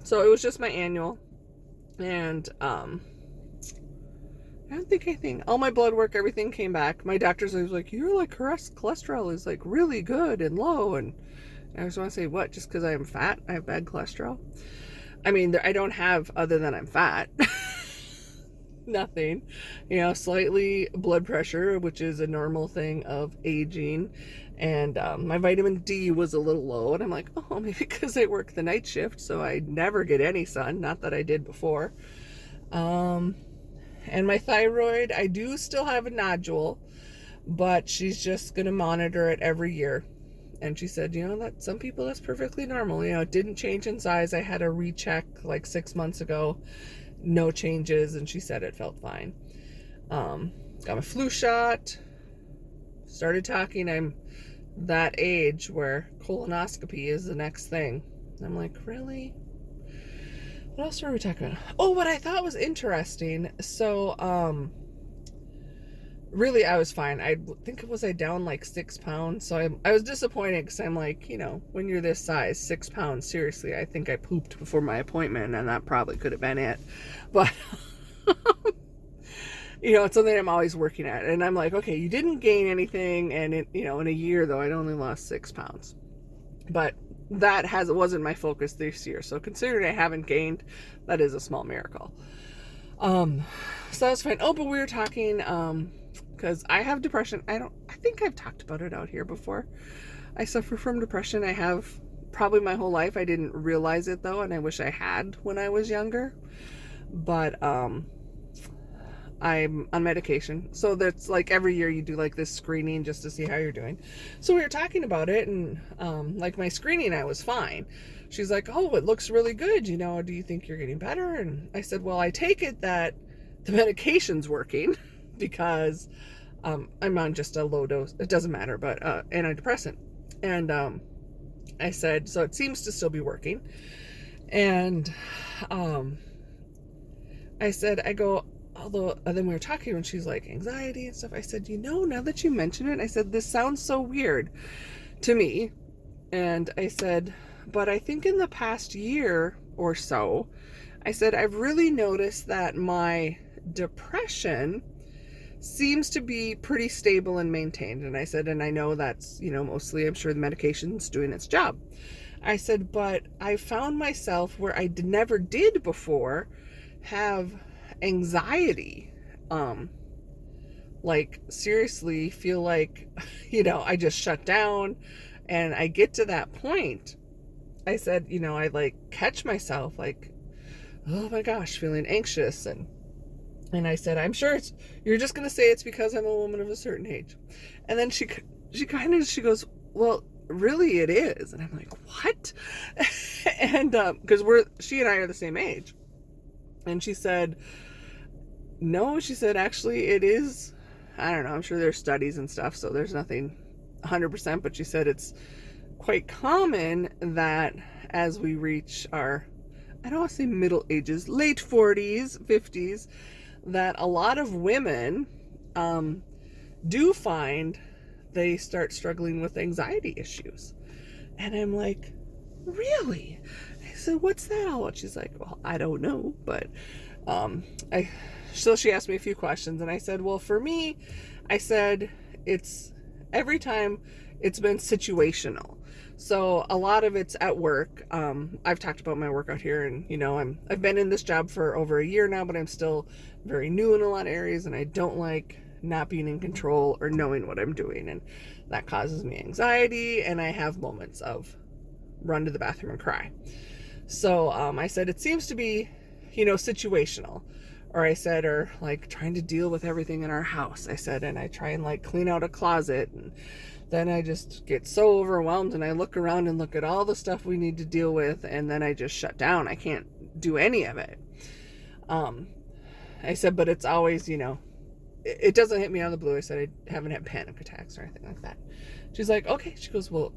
So it was just my annual. And, I don't think anything. All my blood work, everything came back. My doctor's always like, your like cholesterol is like really good and low. And I just want to say, what? Just because I am fat, I have bad cholesterol? I mean, I don't have other than I'm fat. Nothing. You know, slightly blood pressure, which is a normal thing of aging. And my vitamin D was a little low. And I'm like, oh, maybe because I work the night shift, so I never get any sun. Not that I did before. And my thyroid, I do still have a nodule, but she's just going to monitor it every year. And she said, you know, that some people, that's perfectly normal. You know, it didn't change in size. I had a recheck like 6 months ago, no changes. And she said it felt fine. Got my flu shot, started talking. I'm that age where colonoscopy is the next thing. I'm like, really? What else were we talking about? Oh, what I thought was interesting. So, really, I was fine. I think I down like 6 pounds. So I was disappointed because I'm like, you know, when you're this size, 6 pounds, seriously, I think I pooped before my appointment and that probably could have been it. But, you know, it's something I'm always working at. And I'm like, okay, you didn't gain anything. And, you know, in a year, though, I'd only lost 6 pounds. But that wasn't my focus this year. So considering I haven't gained, that is a small miracle. So that's fine. Oh, but we were talking, because I have depression. I think I've talked about it out here before. I suffer from depression. I have probably my whole life. I didn't realize it though, and I wish I had when I was younger. But I'm on medication. So that's like every year you do like this screening just to see how you're doing. So we were talking about it, and like my screening, I was fine. She's like, oh, it looks really good. You know, do you think you're getting better? And I said, well, I take it that the medication's working because I'm on just a low dose. It doesn't matter, but antidepressant. And I said, so it seems to still be working. And I said, although then we were talking when she's like anxiety and stuff, I said, you know, now that you mention it, I said, this sounds so weird to me. And I said, but I think in the past year or so, I said, I've really noticed that my depression seems to be pretty stable and maintained. And I said, and I know that's, you know, mostly I'm sure the medication's doing its job. I said, but I found myself where I never did before have anxiety, like seriously feel like, you know, I just shut down. And I get to that point I said, I like catch myself like, oh my gosh, feeling anxious. And I said, I'm sure you're just going to say it's because I'm a woman of a certain age. And then she goes, well, really it is. And I'm like, what? And because she and I are the same age. And she said, no, she said, actually it is. I don't know. I'm sure there's studies and stuff, so there's nothing 100%, but she said it's quite common that as we reach our, I don't want to say middle ages, late 40s, 50s, that a lot of women do find they start struggling with anxiety issues. And I'm like, really? I said, what's that all about? She's like, well, I don't know, but so she asked me a few questions, and I said, well, for me, I said, it's every time it's been situational. So a lot of it's at work. I've talked about my work out here, and I've been in this job for over a year now, but I'm still very new in a lot of areas, and I don't like not being in control or knowing what I'm doing, and that causes me anxiety, and I have moments of run to the bathroom and cry. So I said it seems to be situational. Or I said, or like trying to deal with everything in our house. I said, and I try and like clean out a closet, and then I just get so overwhelmed, and I look around and look at all the stuff we need to deal with, and then I just shut down. I can't do any of it. I said, but it's always, it doesn't hit me out of the blue. I said, I haven't had panic attacks or anything like that. She's like, okay. She goes, well,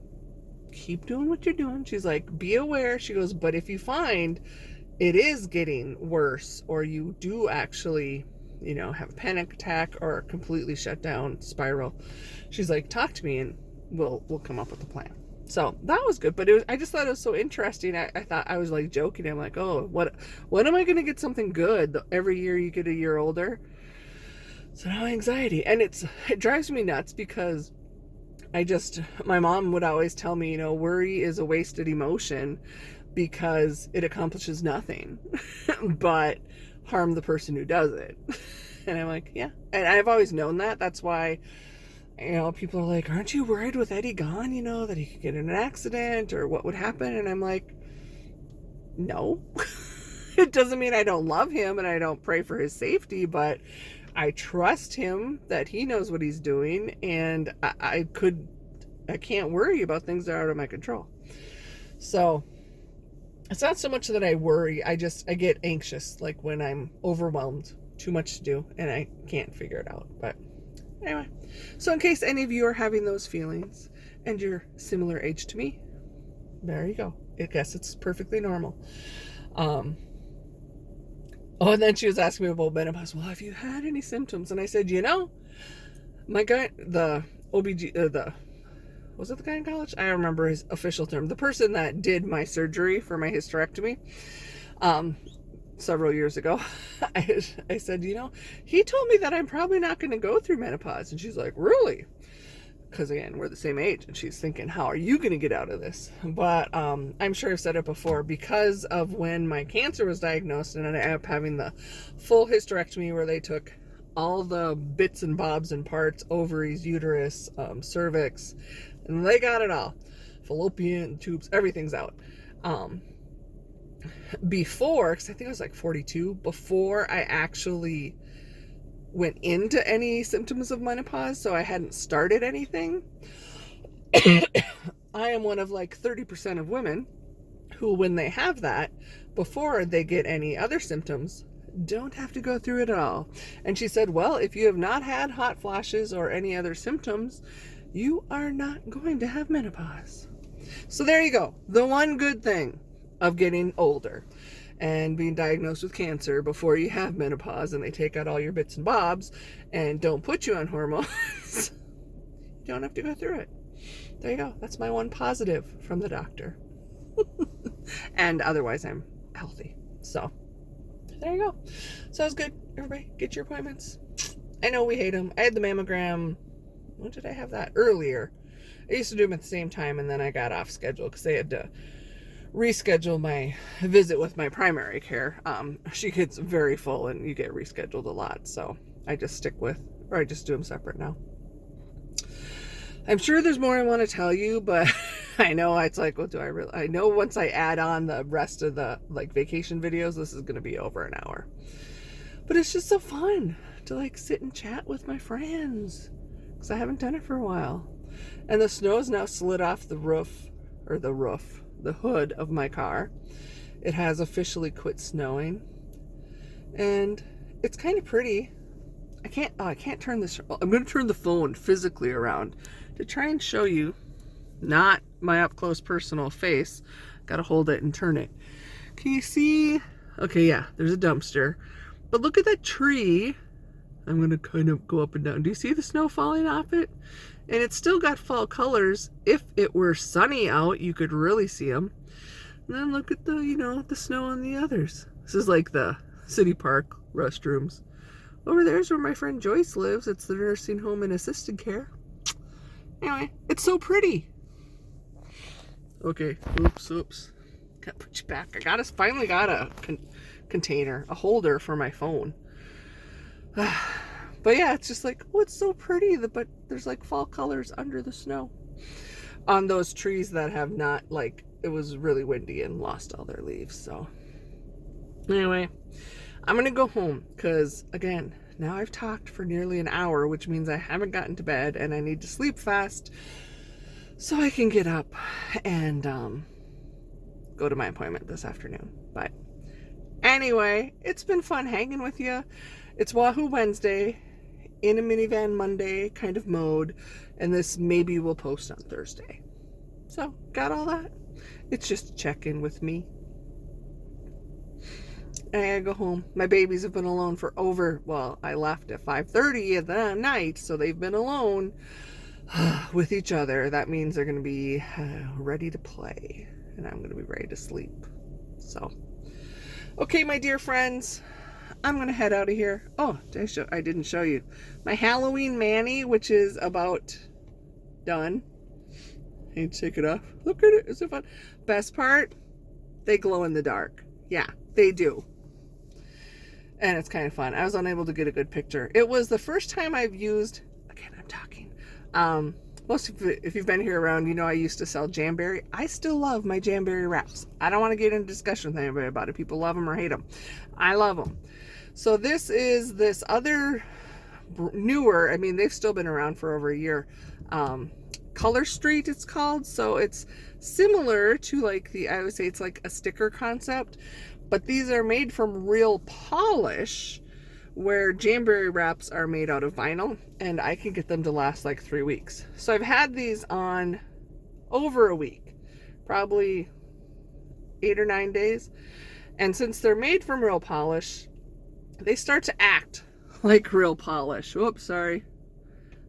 keep doing what you're doing. She's like, be aware. She goes, but if you find it is getting worse, or you do actually, have a panic attack or completely shut down spiral, she's like, talk to me and we'll come up with a plan. So that was good. But I just thought it was so interesting. I thought I was like joking. I'm like, oh, when am I going to get something good? Every year you get a year older. So now anxiety, and it drives me nuts because my mom would always tell me, worry is a wasted emotion, because it accomplishes nothing but harm the person who does it. And I'm like, yeah. And I've always known that. That's why, people are like, aren't you worried with Eddie gone, that he could get in an accident or what would happen? And I'm like, no. It doesn't mean I don't love him and I don't pray for his safety, but I trust him that he knows what he's doing, and I can't worry about things that are out of my control. So it's not so much that I worry, I get anxious, like when I'm overwhelmed, too much to do, and I can't figure it out. But anyway, so in case any of you are having those feelings and you're similar age to me, there you go. I guess it's perfectly normal. And then she was asking me about menopause. Well, have you had any symptoms? And I said, my guy, the OBG, was it the gynecologist? I don't remember his official term. The person that did my surgery for my hysterectomy several years ago, I said, he told me that I'm probably not going to go through menopause. And she's like, really? Because again, we're the same age, and she's thinking, how are you going to get out of this? But I'm sure I've said it before, because of when my cancer was diagnosed, and I ended up having the full hysterectomy where they took all the bits and bobs and parts, ovaries, uterus, cervix, and they got it all. Fallopian tubes, everything's out. Before, because I think I was like 42, before I actually went into any symptoms of menopause, so I hadn't started anything, I am one of like 30% of women who, when they have that, before they get any other symptoms, don't have to go through it at all. And she said, well, if you have not had hot flashes or any other symptoms, you are not going to have menopause. So there you go. The one good thing of getting older and being diagnosed with cancer before you have menopause, and they take out all your bits and bobs and don't put you on hormones, you don't have to go through it. There you go. That's my one positive from the doctor. And otherwise I'm healthy. So there you go. So it's good. Everybody, get your appointments. I know we hate them. I had the mammogram. When did I have that? Earlier. I used to do them at the same time, and then I got off schedule because they had to reschedule my visit with my primary care. She gets very full, and you get rescheduled a lot. So I just do them separate now. I'm sure there's more I want to tell you, but I know, it's like, what do I really, I know once I add on the rest of the like vacation videos, this is going to be over an hour. But it's just so fun to like sit and chat with my friends because I haven't done it for a while. And the snow's now slid off the roof, or the hood of my car. It has officially quit snowing. And it's kind of pretty. I can't turn this, I'm going to turn the phone physically around to try and show you, not my up close personal face. Got to hold it and turn it. Can you see? Okay, yeah, there's a dumpster. But look at that tree. I'm going to kind of go up and down. Do you see the snow falling off it? And it's still got fall colors. If it were sunny out, you could really see them. And then look at the, the snow on the others. This is like the city park restrooms. Over there's where my friend Joyce lives. It's the nursing home and assisted care. Anyway, it's so pretty. Okay, oops. Gotta put you back. Finally got a container, a holder for my phone. But yeah, it's just like, oh, it's so pretty. But there's like fall colors under the snow on those trees that have not, like, it was really windy and lost all their leaves. So anyway, I'm going to go home because, again, now I've talked for nearly an hour, which means I haven't gotten to bed and I need to sleep fast so I can get up and go to my appointment this afternoon. But anyway, it's been fun hanging with you. It's Wahoo Wednesday in a minivan Monday kind of mode, and this maybe will post on Thursday. So, got all that? It's just a check-in with me. And I gotta go home. My babies have been alone for I left at 5:30 at the night, so they've been alone with each other. That means they're gonna be ready to play, and I'm gonna be ready to sleep. So, okay, my dear friends, I'm gonna head out of here. Oh, I didn't show you my Halloween mani, which is about done. I need to take it off. Look at it. Is it fun? Best part, they glow in the dark. Yeah, they do. And it's kind of fun. I was unable to get a good picture. It was the first time I've used, again, I'm talking. If you've been here around, I used to sell Jamberry. I still love my Jamberry wraps. I don't want to get into discussion with anybody about it. People love them or hate them. I love them. So this is this other newer, they've still been around for over a year. Color Street, it's called. So it's similar to I would say it's like a sticker concept, but these are made from real polish, where Jamberry wraps are made out of vinyl, and I can get them to last like 3 weeks. So I've had these on over a week, probably 8 or 9 days. And since they're made from real polish, they start to act like real polish. Whoops, sorry.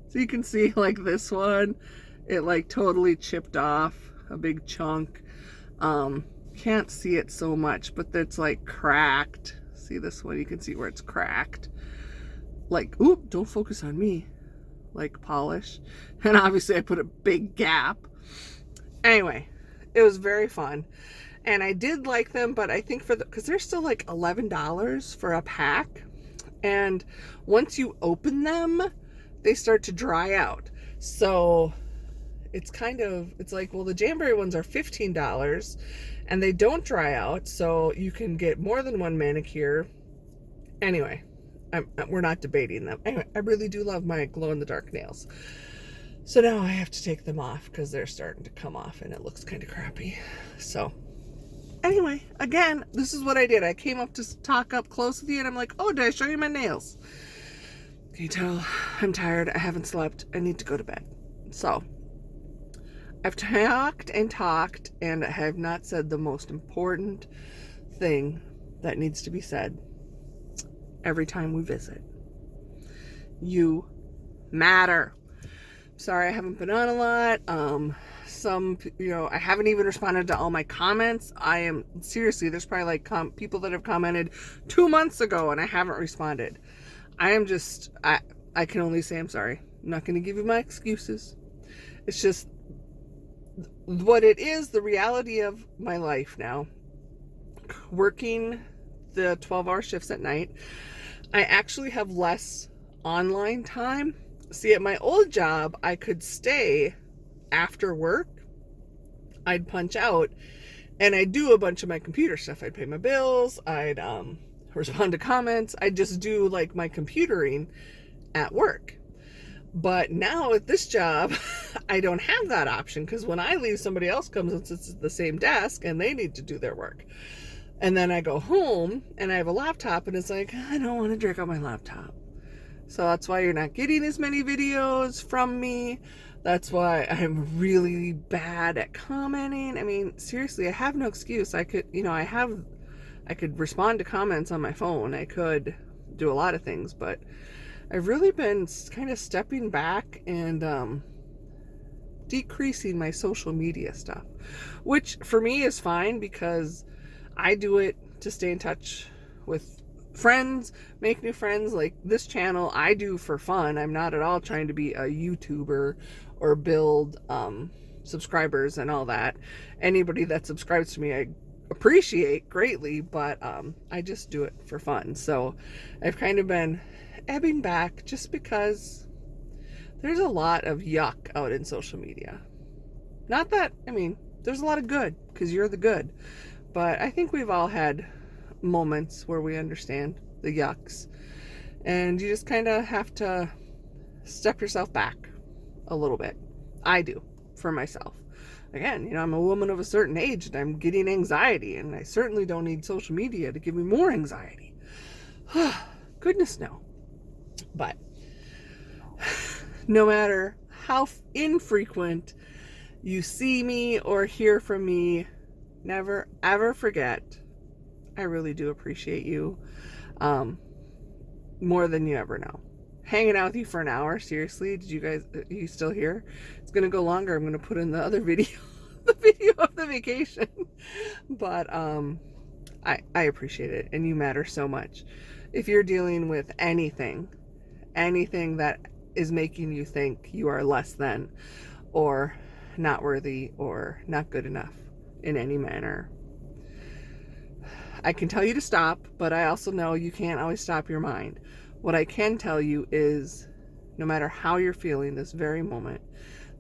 So you can see like this one, it like totally chipped off a big chunk. Can't see it so much, but it's like cracked. See this one? You can see where it's cracked. Like, oop, don't focus on me. Like polish. And obviously I put a big gap. Anyway, it was very fun. And I did like them, but I think because they're still like $11 for a pack. And once you open them, they start to dry out. So it's like, well, the Jamberry ones are $15 and they don't dry out. So you can get more than one manicure. Anyway, we're not debating them. Anyway, I really do love my glow-in-the-dark nails. So now I have to take them off because they're starting to come off and it looks kind of crappy. So anyway, again, this is what I did. I came up to talk up close with you and I'm like, oh, did I show you my nails? Can you tell? I'm tired. I haven't slept. I need to go to bed. So I've talked and I have not said the most important thing that needs to be said every time we visit. You matter. Sorry I haven't been on a lot. I haven't even responded to all my comments. I am seriously, there's probably like people that have commented 2 months ago and I haven't responded. I can only say I'm sorry. I'm not going to give you my excuses. It's just what it is, the reality of my life now. Working the 12-hour shifts at night, I actually have less online time. See, at my old job, I could stay after work I'd punch out and I'd do a bunch of my computer stuff. I'd pay my bills, I'd respond to comments, I'd just do like my computering at work. But now at this job, I don't have that option, because when I leave, somebody else comes and sits at the same desk and they need to do their work. And then I go home and I have a laptop and it's like, I don't want to drag out my laptop. So that's why you're not getting as many videos from me. That's why I'm really bad at commenting. I mean, seriously, I have no excuse. I could, I could respond to comments on my phone. I could do a lot of things, but I've really been kind of stepping back and decreasing my social media stuff, which for me is fine, because I do it to stay in touch with friends, make new friends. Like this channel I do for fun. I'm not at all trying to be a YouTuber or build subscribers and all that. Anybody that subscribes to me, I appreciate greatly, but I just do it for fun. So I've kind of been ebbing back, just because there's a lot of yuck out in social media. Not that, I mean, there's a lot of good, because you're the good, but I think we've all had moments where we understand the yucks, and you just kind of have to step yourself back a little bit. I do, for myself. Again, I'm a woman of a certain age and I'm getting anxiety, and I certainly don't need social media to give me more anxiety. Goodness no. But no matter how infrequent you see me or hear from me, never ever forget, I really do appreciate you more than you ever know. Hanging out with you for an hour, seriously, are you still here? It's gonna go longer. I'm gonna put in the other video, the video of the vacation. But I appreciate it, and you matter so much. If you're dealing with anything that is making you think you are less than, or not worthy, or not good enough in any manner, I can tell you to stop, but I also know you can't always stop your mind. What I can tell you is, no matter how you're feeling this very moment,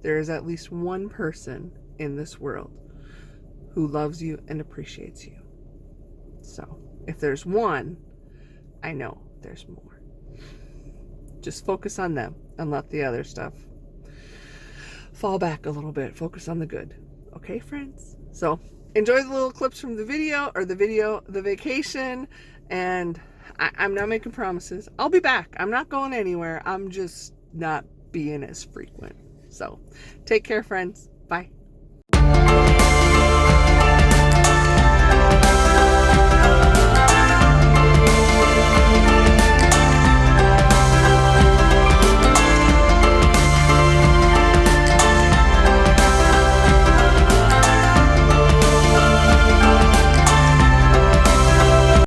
there is at least one person in this world who loves you and appreciates you. So if there's one, I know there's more. Just focus on them and let the other stuff fall back a little bit. Focus on the good. Okay, friends? So enjoy the little clips from the vacation, and I'm not making promises. I'll be back. I'm not going anywhere. I'm just not being as frequent. So take care, friends. Bye.